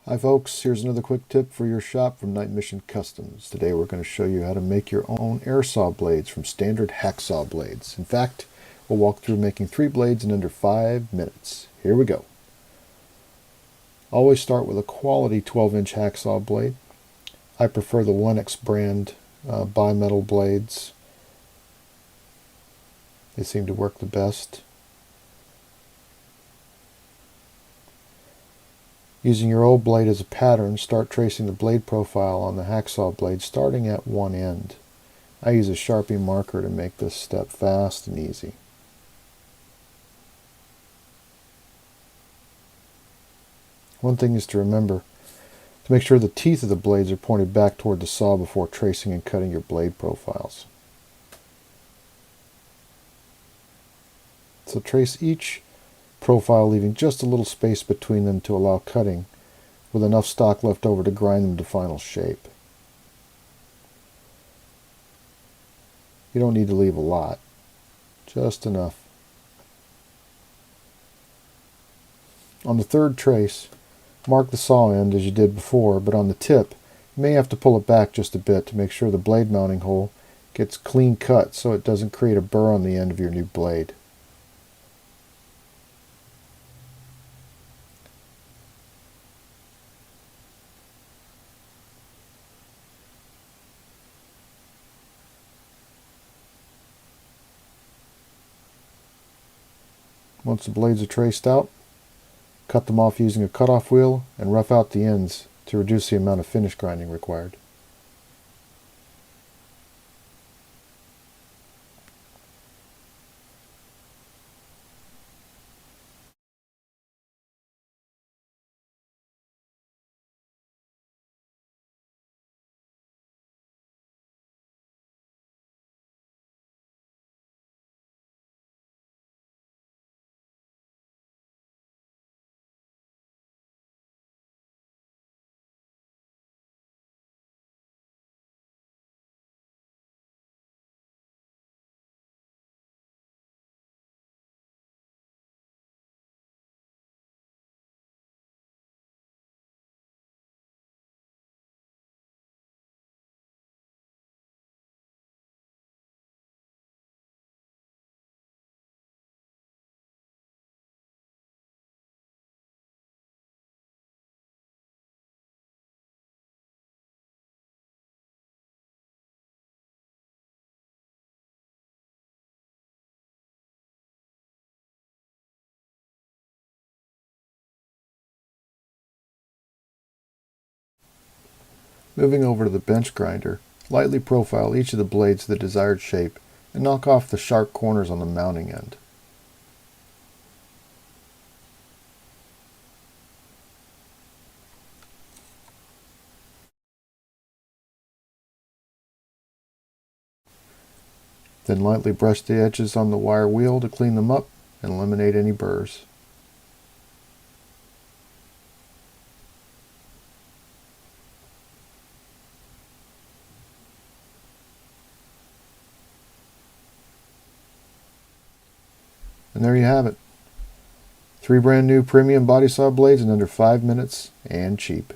Hi folks, here's another quick tip for your shop from Night Mission Customs. Today we're going to show you how to make your own air saw blades from standard hacksaw blades. In fact, we'll walk through making 3 blades in under 5 minutes. Here we go. Always start with a quality 12-inch hacksaw blade. I prefer the Lennox brand bimetal blades. They seem to work the best. Using your old blade as a pattern, start tracing the blade profile on the hacksaw blade starting at one end. I use a Sharpie marker to make this step fast and easy. One thing is to remember to make sure the teeth of the blades are pointed back toward the saw before tracing and cutting your blade profiles. So trace each profile, leaving just a little space between them to allow cutting, with enough stock left over to grind them to final shape. You don't need to leave a lot, just enough. On the third trace, mark the saw end as you did before, but on the tip, you may have to pull it back just a bit to make sure the blade mounting hole gets clean cut so it doesn't create a burr on the end of your new blade. Once the blades are traced out, cut them off using a cutoff wheel and rough out the ends to reduce the amount of finish grinding required. Moving over to the bench grinder, lightly profile each of the blades to the desired shape and knock off the sharp corners on the mounting end. Then lightly brush the edges on the wire wheel to clean them up and eliminate any burrs. And there you have it. 3 brand new premium body saw blades in under 5 minutes and cheap.